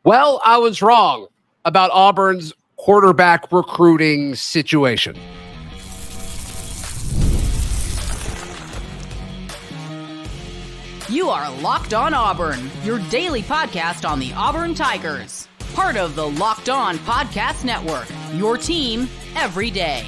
Well, I was wrong about Auburn's quarterback recruiting situation. You are Locked On Auburn, your daily podcast on the Auburn Tigers. Part of the Locked On Podcast Network, your team every day.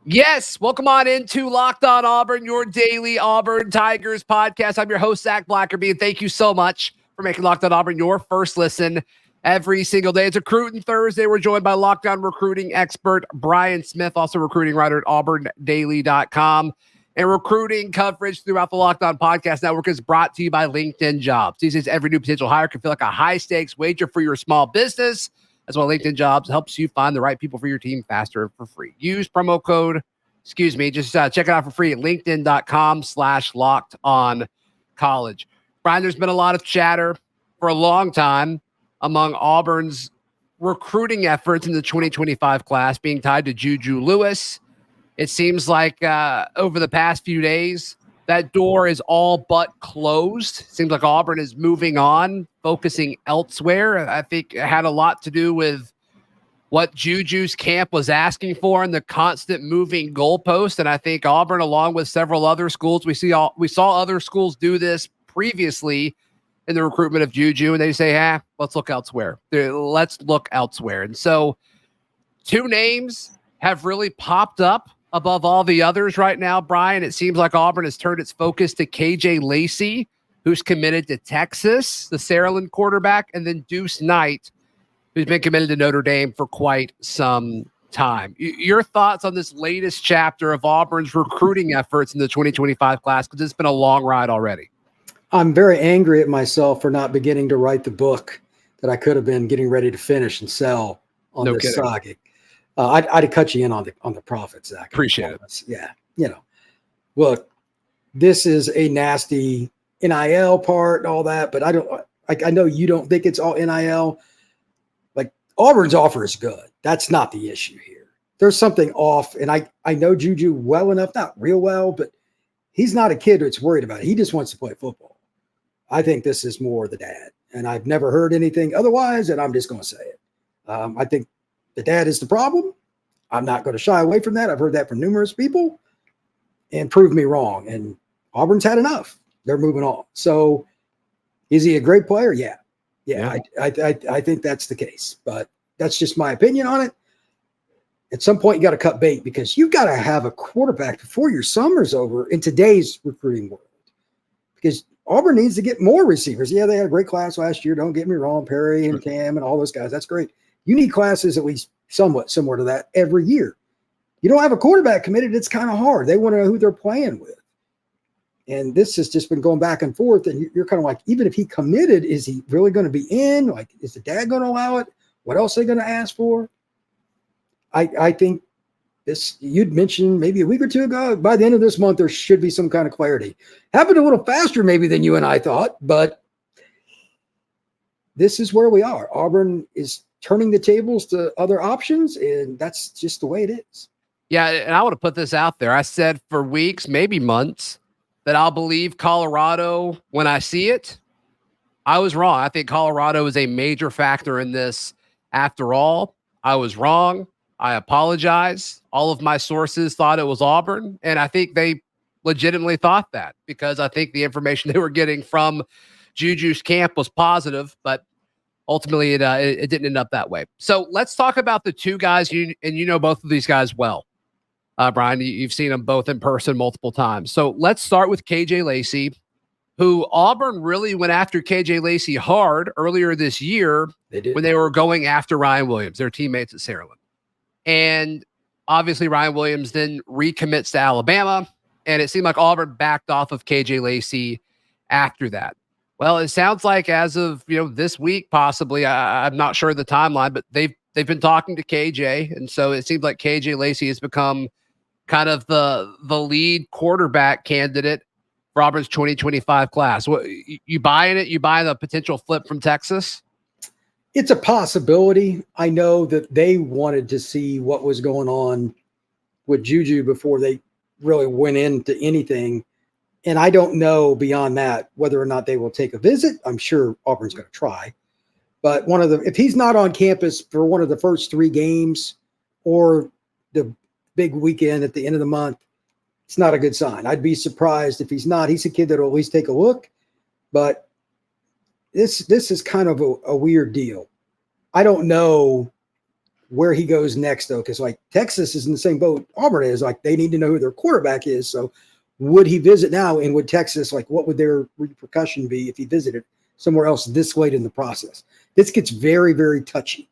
Yes, welcome on into Locked On Auburn, your daily Auburn Tigers podcast. I'm your host, Zach Blackerby, and thank you so much for making Locked On Auburn your first listen every single day. It's Recruiting Thursday. We're joined by Locked On recruiting expert Brian Smith, also recruiting writer at auburndaily.com. And recruiting coverage throughout the Locked On Podcast Network is brought to you by LinkedIn Jobs. These days, every new potential hire can feel like a high-stakes wager for your small business. That's why LinkedIn Jobs helps you find the right people for your team faster for free. Use promo code, check it out for free at linkedin.com/lockedoncollege. Brian, there's been a lot of chatter for a long time among Auburn's recruiting efforts in the 2025 class being tied to Juju Lewis. It seems like over the past few days, that door is all but closed. It seems like Auburn is moving on, focusing elsewhere. I think it had a lot to do with what Juju's camp was asking for and the constant moving goalpost. And I think Auburn, along with several other schools, we saw other schools do this previously in the recruitment of Juju, and they say, let's look elsewhere. Let's look elsewhere. And so 2 names have really popped up above all the others right now, Brian. It seems like Auburn has turned its focus to KJ Lacey, who's committed to Texas, the Maryland quarterback, and then Deuce Knight, who's been committed to Notre Dame for quite some time. Your thoughts on this latest chapter of Auburn's recruiting efforts in the 2025 class, because it's been a long ride already. I'm very angry at myself for not beginning to write the book that I could have been getting ready to finish and sell on this saga. I'd have cut you in on the profits, Zach. Appreciate it. Yeah. Look, this is a nasty NIL part and all that, but I know you don't think it's all NIL. Like, Auburn's offer is good. That's not the issue here. There's something off, and I know Juju well enough, not real well, but he's not a kid that's worried about it. He just wants to play football. I think this is more the dad, and I've never heard anything otherwise, and I'm just going to say it. I think the dad is the problem. I'm not going to shy away from that. I've heard that from numerous people, and prove me wrong. And Auburn's had enough. They're moving on. So is he a great player? Yeah. I think that's the case, but that's just my opinion on it. At some point, you got to cut bait, because you've got to have a quarterback before your summer's over in today's recruiting world, because Auburn needs to get more receivers. Yeah, they had a great class last year. Don't get me wrong. Perry and Cam and all those guys. That's great. You need classes at least somewhat similar to that every year. You don't have a quarterback committed, it's kind of hard. They want to know who they're playing with. And this has just been going back and forth. And you're kind of like, even if he committed, is he really going to be in? Like, is the dad going to allow it? What else are they going to ask for? I think this, you'd mentioned maybe a week or two ago, by the end of this month, there should be some kind of clarity. Happened a little faster maybe than you and I thought, but this is where we are. Auburn is turning the tables to other options, and that's just the way it is. Yeah, and I want to put this out there. I said for weeks, maybe months, that I'll believe Colorado when I see it. I was wrong. I think Colorado is a major factor in this. After all, I was wrong. I apologize. All of my sources thought it was Auburn, and I think they legitimately thought that, because I think the information they were getting from Juju's camp was positive, but ultimately it didn't end up that way. So let's talk about the 2 guys, you know both of these guys well. Brian, you've seen them both in person multiple times. So let's start with KJ Lacey, who Auburn really went after KJ Lacey hard earlier this year when they were going after Ryan Williams, their teammates at Maryland. And obviously Ryan Williams then recommits to Alabama, and it seemed like Auburn backed off of KJ Lacey after that. Well, it sounds like as of this week, possibly, I'm not sure the timeline, but they've been talking to KJ, and so it seems like KJ Lacey has become kind of the lead quarterback candidate for Auburn's 2025 class. What, you buying it? You buy the potential flip from Texas? It's a possibility. I know that they wanted to see what was going on with Juju before they really went into anything. And I don't know beyond that whether or not they will take a visit. I'm sure Auburn's going to try. But if he's not on campus for one of the first 3 games or the big weekend at the end of the month, it's not a good sign. I'd be surprised if he's not. He's a kid that'll at least take a look. But this is kind of a weird deal. I don't know where he goes next, though, because like Texas is in the same boat Auburn is. Like they need to know who their quarterback is. So would he visit now? And would Texas, like what would their repercussion be if he visited somewhere else this late in the process? This gets very, very touchy.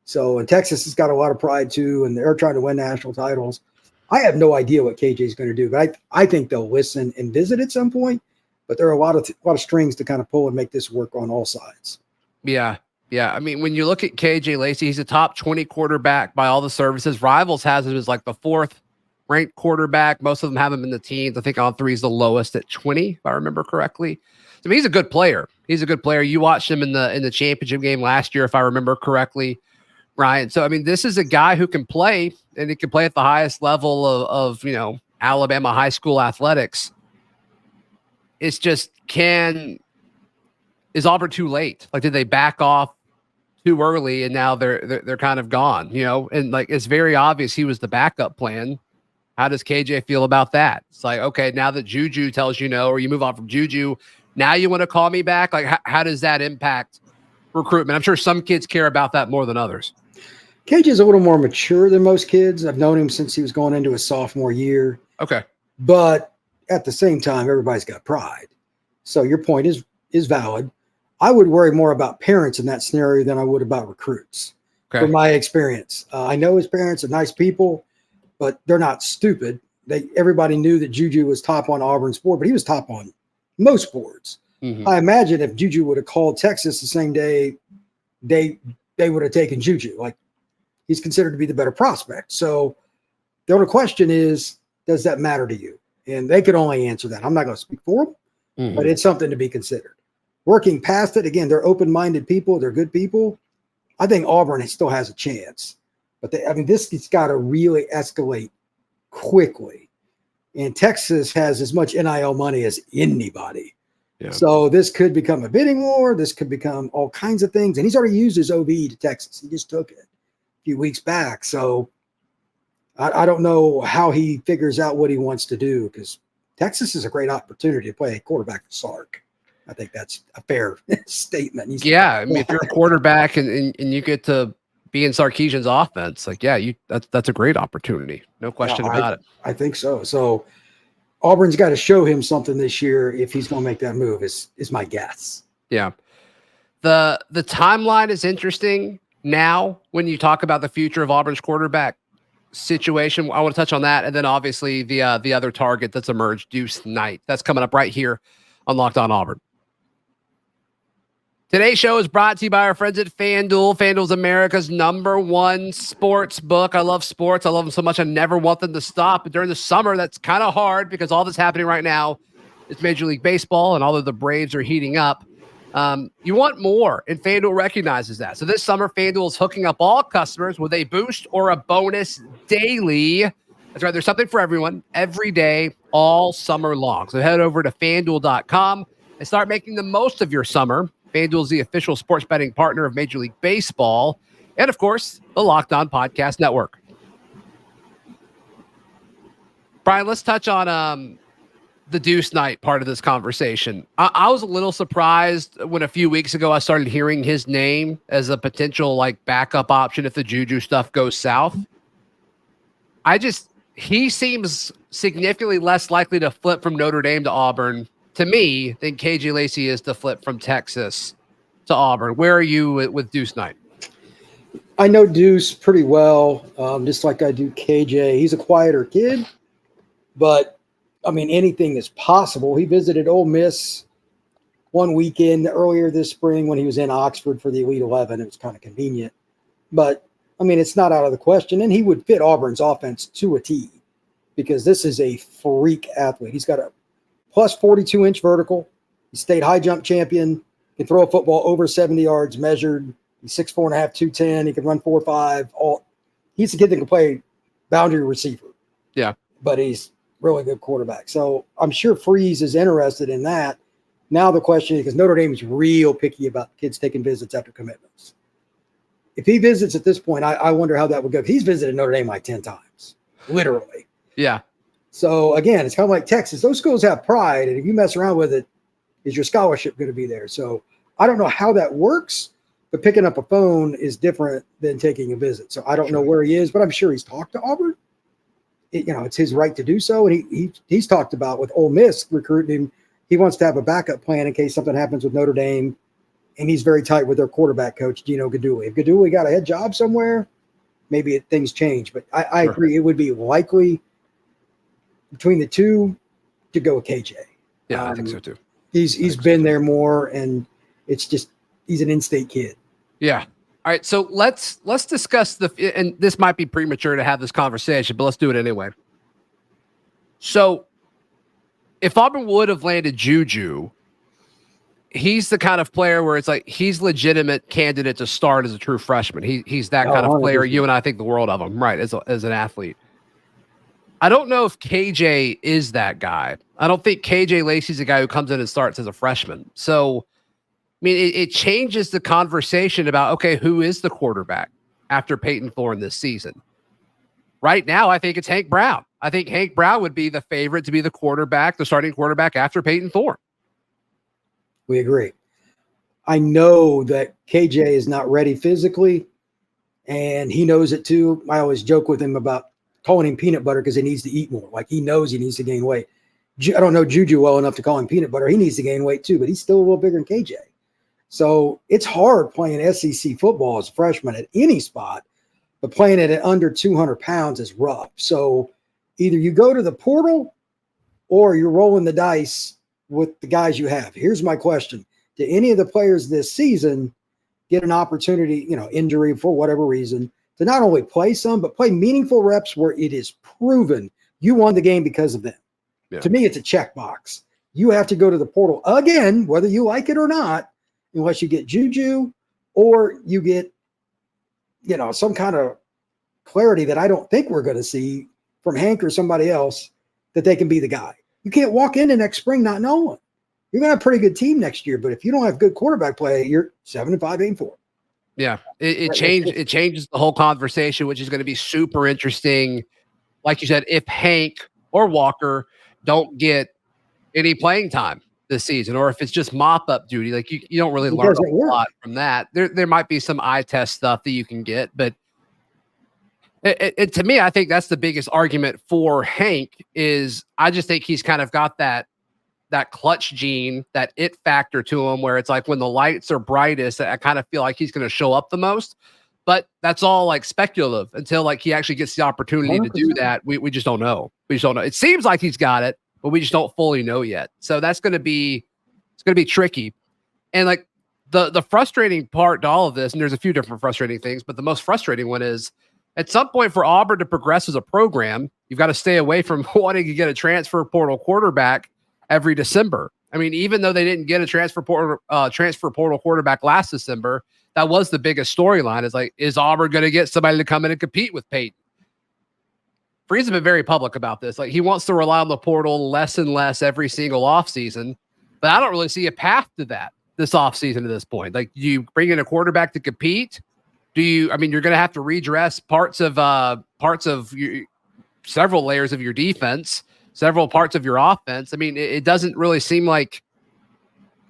So, and Texas has got a lot of pride too, and they're trying to win national titles. I have no idea what KJ is going to do, but I think they'll listen and visit at some point. But there are a lot of strings to kind of pull and make this work on all sides. Yeah. Yeah. I mean, when you look at KJ Lacey, he's a top 20 quarterback by all the services. Rivals has him as like the 4th ranked quarterback. Most of them have him in the teens. I think On 3 is the lowest at 20, if I remember correctly. I mean, he's a good player. He's a good player. You watched him in the championship game last year, if I remember correctly, Ryan. So, I mean, this is a guy who can play, and he can play at the highest level of Alabama high school athletics. It's just, is Auburn too late? Like, did they back off too early and now they're kind of gone, and like, it's very obvious he was the backup plan. How does KJ feel about that? It's like, okay, now that Juju tells you no, or you move on from Juju, now you want to call me back? Like, how does that impact recruitment? I'm sure some kids care about that more than others. KJ is a little more mature than most kids. I've known him since he was going into his sophomore year. Okay. But at the same time, everybody's got pride. So your point is valid. I would worry more about parents in that scenario than I would about recruits. Okay. From my experience. I know his parents are nice people, but they're not stupid. Everybody knew that Juju was top on Auburn's board, but he was top on most boards. Mm-hmm. I imagine if Juju would have called Texas the same day, they would have taken Juju. Like, he's considered to be the better prospect. So the only question is, does that matter to you? And they could only answer that. I'm not going to speak for them, but it's something to be considered. Working past it, again, they're open-minded people. They're good people. I think Auburn still has a chance. But this has got to really escalate quickly. And Texas has as much NIL money as anybody. Yeah. So this could become a bidding war. This could become all kinds of things. And he's already used his OV to Texas. He just took it a few weeks back. So I don't know how he figures out what he wants to do, because Texas is a great opportunity to play a quarterback for Sark. I think that's a fair statement. I mean, if you're a quarterback and you get to be in Sarkisian's offense, like, that's a great opportunity. No question about it. I think so. So Auburn's got to show him something this year if he's going to make that move, is my guess. Yeah. The timeline is interesting now when you talk about the future of Auburn's quarterback situation. I want to touch on that. And then obviously the other target that's emerged, Deuce Knight. That's coming up right here on Locked On Auburn. Today's show is brought to you by our friends at FanDuel. FanDuel's America's #1 sports book. I love sports. I love them so much. I never want them to stop. But during the summer, that's kind of hard because all that's happening right now is Major League Baseball, and although the Braves are heating up, you want more, and FanDuel recognizes that. So this summer, FanDuel is hooking up all customers with a boost or a bonus daily. That's right. There's something for everyone every day, all summer long. So head over to FanDuel.com and start making the most of your summer. FanDuel is the official sports betting partner of Major League Baseball and, of course, the Locked On Podcast Network. Brian, let's touch on the Deuce Knight part of this conversation. I was a little surprised when a few weeks ago I started hearing his name as a potential backup option if the Juju stuff goes south. He seems significantly less likely to flip from Notre Dame to Auburn to me than KJ Lacey is to flip from Texas to Auburn. Where are you with Deuce Knight? I know Deuce pretty well, just like I do KJ. He's a quieter kid, but I mean, anything is possible. He visited Ole Miss one weekend earlier this spring when he was in Oxford for the Elite 11. It was kind of convenient, but I mean, it's not out of the question. And he would fit Auburn's offense to a T because this is a freak athlete. He's got a plus 42-inch vertical. He state high jump champion. Can throw a football over 70 yards measured. He's 6'4.5", 210. He can run 4.5. He's a kid that can play boundary receiver. Yeah. But he's really good quarterback. So I'm sure Freeze is interested in that. Now the question is, because Notre Dame is real picky about kids taking visits after commitments. If he visits at this point, I wonder how that would go. He's visited Notre Dame like 10 times, literally. Yeah. So again, it's kind of like Texas. Those schools have pride, and if you mess around with it, is your scholarship going to be there? So I don't know how that works, but picking up a phone is different than taking a visit. So I don't know where he is, but I'm sure he's talked to Auburn. It's his right to do so, and he's talked about with Ole Miss recruiting him. He wants to have a backup plan in case something happens with Notre Dame, and he's very tight with their quarterback coach, Gino Gaduli. If Gaduli got a head job somewhere, maybe things change. But I agree, it would be likely between the two to go with KJ. Yeah, I think so too. He's been there more, and it's just he's an in-state kid. Yeah. All right, so let's discuss and this might be premature to have this conversation, but let's do it anyway. So if Auburn would have landed Juju, he's the kind of player where it's like he's legitimate candidate to start as a true freshman. He's that kind of player. You and I think the world of him, right, as an athlete. I don't know if KJ is that guy. I don't think KJ Lacey's a guy who comes in and starts as a freshman. So, I mean, it changes the conversation about, okay, who is the quarterback after Peyton Thorne this season? Right now, I think it's Hank Brown. I think Hank Brown would be the favorite to be the starting quarterback after Peyton Thorne. We agree. I know that KJ is not ready physically, and he knows it too. I always joke with him about calling him peanut butter because he needs to eat more. Like he knows he needs to gain weight. I don't know Juju well enough to call him peanut butter. He needs to gain weight too, but he's still a little bigger than KJ. So it's hard playing SEC football as a freshman at any spot, but playing it at under 200 pounds is rough. So either you go to the portal or you're rolling the dice with the guys you have. Here's my question. Do any of the players this season get an opportunity, injury for whatever reason, to not only play some, but play meaningful reps where it is proven you won the game because of them? Yeah. To me, it's a checkbox. You have to go to the portal again, whether you like it or not, unless you get Juju or you get, some kind of clarity that I don't think we're going to see from Hank or somebody else that they can be the guy. You can't walk into next spring not knowing. You're going to have a pretty good team next year, but if you don't have good quarterback play, you're 7-5, 8-4. Yeah, it changes the whole conversation, which is going to be super interesting. Like you said, if Hank or Walker don't get any playing time this season, or if it's just mop-up duty, like you don't really learn a lot from that. There might be some eye test stuff that you can get, but to me, I think that's the biggest argument for Hank is I just think he's kind of got that clutch gene, that it factor to him where it's like when the lights are brightest, I kind of feel like he's going to show up the most, but that's all like speculative until like he actually gets the opportunity 100%. To do that. We just don't know. We just don't know. It seems like he's got it, but we just don't fully know yet. So it's going to be tricky. And like the frustrating part to all of this, and there's a few different frustrating things, but the most frustrating one is at some point for Auburn to progress as a program, you've got to stay away from wanting to get a transfer portal quarterback every December. I mean, even though they didn't get a transfer portal quarterback last December, that was the biggest storyline. Is like, is Auburn going to get somebody to come in and compete with Peyton? Freeze has been very public about this. Like he wants to rely on the portal less and less every single offseason, but I don't really see a path to that this offseason at this point. Like, do you bring in a quarterback to compete? You're going to have to redress parts of several layers of your defense, several parts of your offense. I mean, it doesn't really seem like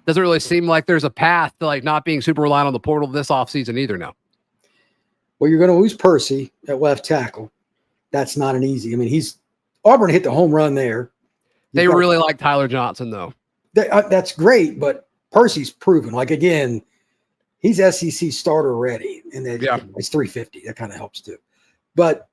there's a path to like not being super reliant on the portal this offseason either now. Well, you're going to lose Percy at left tackle. That's not an easy. I mean, Auburn hit the home run there. They really like Tyler Johnson though. That's great, but Percy's proven. Like again, he's SEC starter ready, and then it's 350. That kind of helps too. But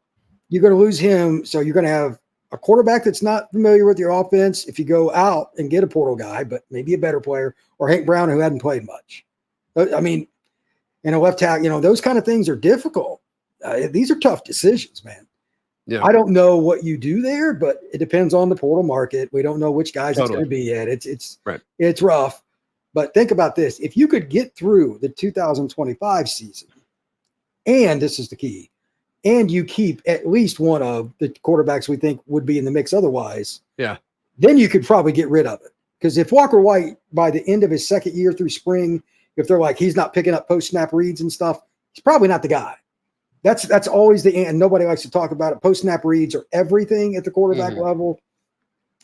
you're going to lose him, so you're going to have a quarterback that's not familiar with your offense if you go out and get a portal guy, but maybe a better player, or Hank Brown who hadn't played much. I mean, and a left tackle, those kind of things are difficult. These are tough decisions, man. Yeah. I don't know what you do there, but it depends on the portal market. We don't know which guys it's going to be at. It's rough. But think about this. If you could get through the 2025 season, and this is the key, and you keep at least one of the quarterbacks we think would be in the mix otherwise, then you could probably get rid of it. Because if Walker White, by the end of his second year through spring, if they're like, he's not picking up post-snap reads and stuff, he's probably not the guy. That's always and nobody likes to talk about it. Post-snap reads are everything at the quarterback level.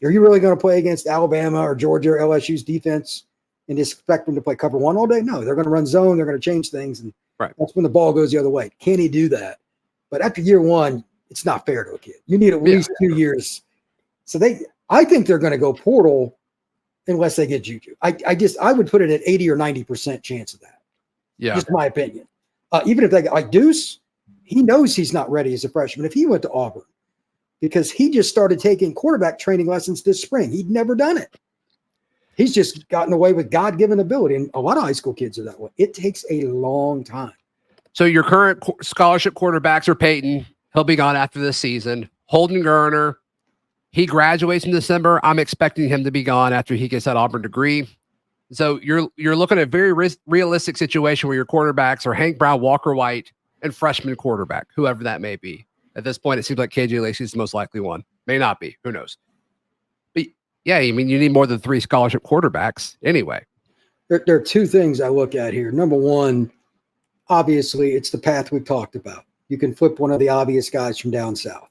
Are you really going to play against Alabama or Georgia or LSU's defense and just expect them to play cover one all day? No, they're going to run zone. They're going to change things. And that's when the ball goes the other way. Can he do that? But after year one, it's not fair to a kid. You need at least 2 years. So I think they're going to go portal unless they get Juju. I would put it at 80 or 90% chance of that. Yeah. Just my opinion. Even if they get like Deuce, he knows he's not ready as a freshman. If he went to Auburn, because he just started taking quarterback training lessons this spring. He'd never done it. He's just gotten away with God-given ability. And a lot of high school kids are that way. It takes a long time. So your current scholarship quarterbacks are Peyton. He'll be gone after this season. Holden Gerner, he graduates in December. I'm expecting him to be gone after he gets that Auburn degree. So you're looking at a very realistic situation where your quarterbacks are Hank Brown, Walker White, and freshman quarterback, whoever that may be. At this point, it seems like KJ Lacey is the most likely one. May not be. Who knows? But yeah, I mean, you need more than 3 scholarship quarterbacks anyway. There are 2 things I look at here. Number one, obviously, it's the path we've talked about. You can flip one of the obvious guys from down south.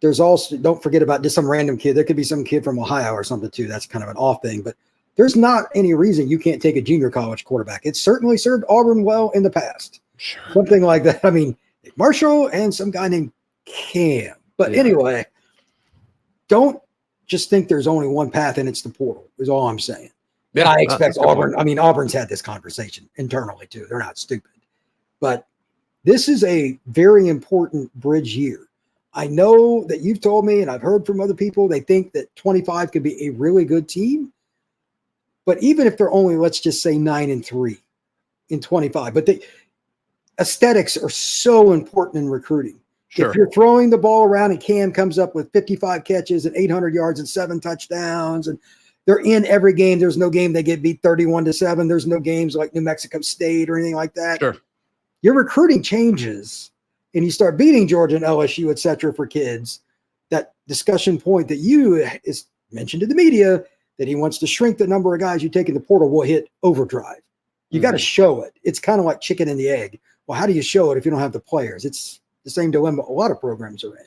There's also, don't forget about just some random kid. There could be some kid from Ohio or something too. That's kind of an off thing. But there's not any reason you can't take a junior college quarterback. It's certainly served Auburn well in the past. Sure. Something like that. I mean, Marshall and some guy named Cam. But anyway, don't just think there's only one path and it's the portal, is all I'm saying. Yeah, I expect Auburn. I mean, Auburn's had this conversation internally too. They're not stupid. But this is a very important bridge year. I know that you've told me, and I've heard from other people, they think that 25 could be a really good team. But even if they're only, let's just say 9-3 in 25, but aesthetics are so important in recruiting. Sure. If you're throwing the ball around and Cam comes up with 55 catches and 800 yards and 7 touchdowns, and they're in every game, there's no game they get beat 31-7. There's no games like New Mexico State or anything like that. Sure. Your recruiting changes and you start beating Georgia and LSU, et cetera, for kids. That discussion point that you is mentioned to the media that he wants to shrink the number of guys you take in the portal will hit overdrive. You got to show it. It's kind of like chicken and the egg. Well, how do you show it if you don't have the players? It's the same dilemma a lot of programs are in.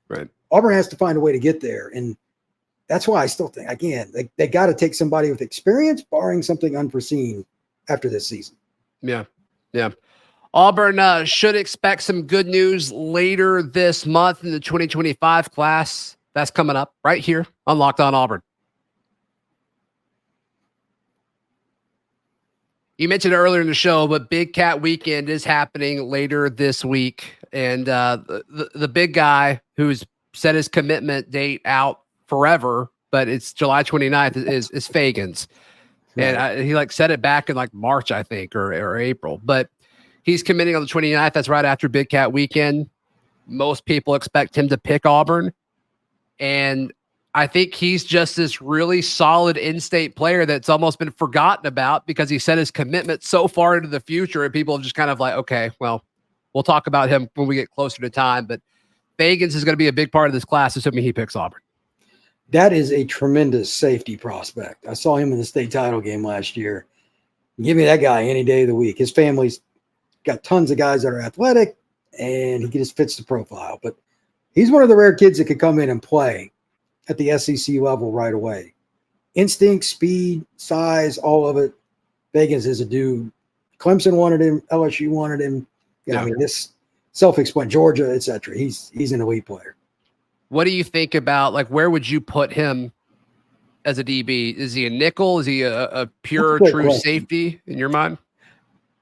Right. Auburn has to find a way to get there. And that's why I still think, again, they got to take somebody with experience, barring something unforeseen after this season. Yeah. Yeah. Auburn should expect some good news later this month in the 2025 class. That's coming up right here on Locked On Auburn. You mentioned earlier in the show, but Big Cat Weekend is happening later this week. And the big guy who's set his commitment date out forever, but it's July 29th is Fagans. And he set it back in March, I think, or April. But he's committing on the 29th. That's right after Big Cat Weekend. Most people expect him to pick Auburn. And I think he's just this really solid in-state player that's almost been forgotten about because he set his commitment so far into the future and people have just kind of okay, well, we'll talk about him when we get closer to time. But Fagans is going to be a big part of this class, assuming he picks Auburn. That is a tremendous safety prospect. I saw him in the state title game last year. Give me that guy any day of the week. His family's got tons of guys that are athletic, and he just fits the profile. But he's one of the rare kids that could come in and play at the SEC level right away. Instinct, speed, size, all of it. Fagans is a dude. Clemson wanted him. LSU wanted him. I mean, this self-explanatory. Georgia, et cetera. He's an elite player. What do you think about, where would you put him as a DB? Is he a nickel? Is he a pure, true safety in your mind?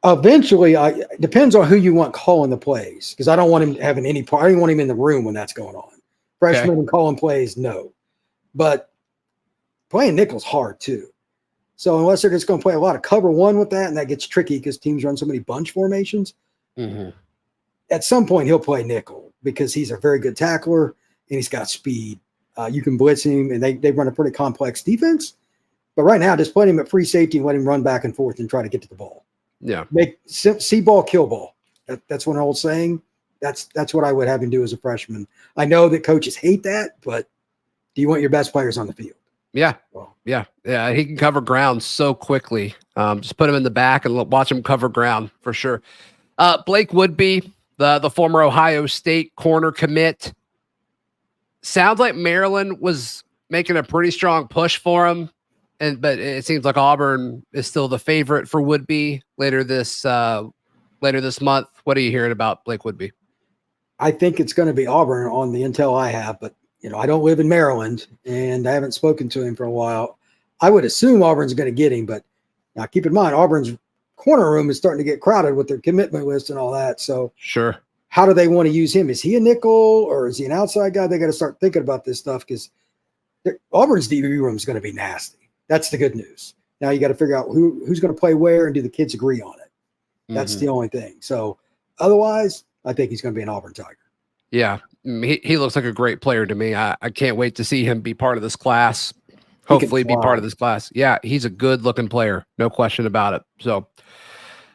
Eventually, it depends on who you want calling the plays, because I don't want him having any part. I don't want him in the room when that's going on. Freshman and calling plays, no. But playing nickel's hard too. So unless they're just going to play a lot of cover one with that, and that gets tricky because teams run so many bunch formations, at some point he'll play nickel because he's a very good tackler and he's got speed. You can blitz him, and they run a pretty complex defense. But right now, just put him at free safety and let him run back and forth and try to get to the ball. Yeah. Make see ball, kill ball. That's one old saying. That's what I would have him do as a freshman. I know that coaches hate that, but do you want your best players on the field? Yeah. Yeah. He can cover ground so quickly. Just put him in the back and watch him cover ground for sure. Blake Woodby, the former Ohio State corner commit. Sounds like Maryland was making a pretty strong push for him. But it seems like Auburn is still the favorite for Woodby later this month. What are you hearing about Blake Woodby? I think it's going to be Auburn on the intel I have, but I don't live in Maryland and I haven't spoken to him for a while. I would assume Auburn's going to get him, but now keep in mind, Auburn's corner room is starting to get crowded with their commitment list and all that. So sure. How do they want to use him? Is he a nickel or is he an outside guy? They got to start thinking about this stuff because Auburn's DB room is going to be nasty. That's the good news. Now you got to figure out who's going to play where and do the kids agree on it. That's the only thing. So otherwise, I think he's going to be an Auburn Tiger. Yeah, he looks like a great player to me. I can't wait to see him be part of this class. Hopefully be part of this class. Yeah, he's a good looking player. No question about it. So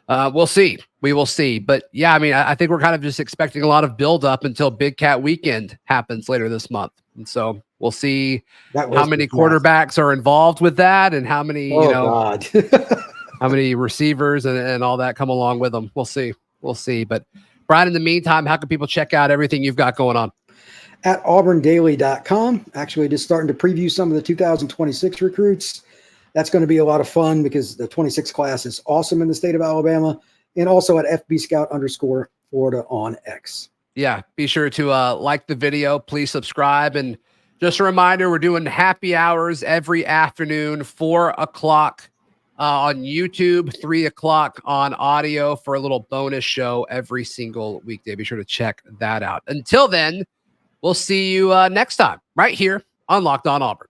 we'll see. We will see. But yeah, I mean, I think we're kind of just expecting a lot of build up until Big Cat Weekend happens later this month. And so we'll see how many quarterbacks are involved with that and how many, how many receivers and all that come along with them. We'll see. We'll see. But Brian, in the meantime, how can people check out everything you've got going on? At auburndaily.com. Actually, just starting to preview some of the 2026 recruits. That's going to be a lot of fun because the 26 class is awesome in the state of Alabama. And also at FB_Scout_Florida on X. Yeah, be sure to like the video. Please subscribe. And just a reminder, we're doing happy hours every afternoon, 4 o'clock on YouTube, 3 o'clock on audio for a little bonus show every single weekday. Be sure to check that out. Until then, we'll see you next time right here on Locked On Auburn.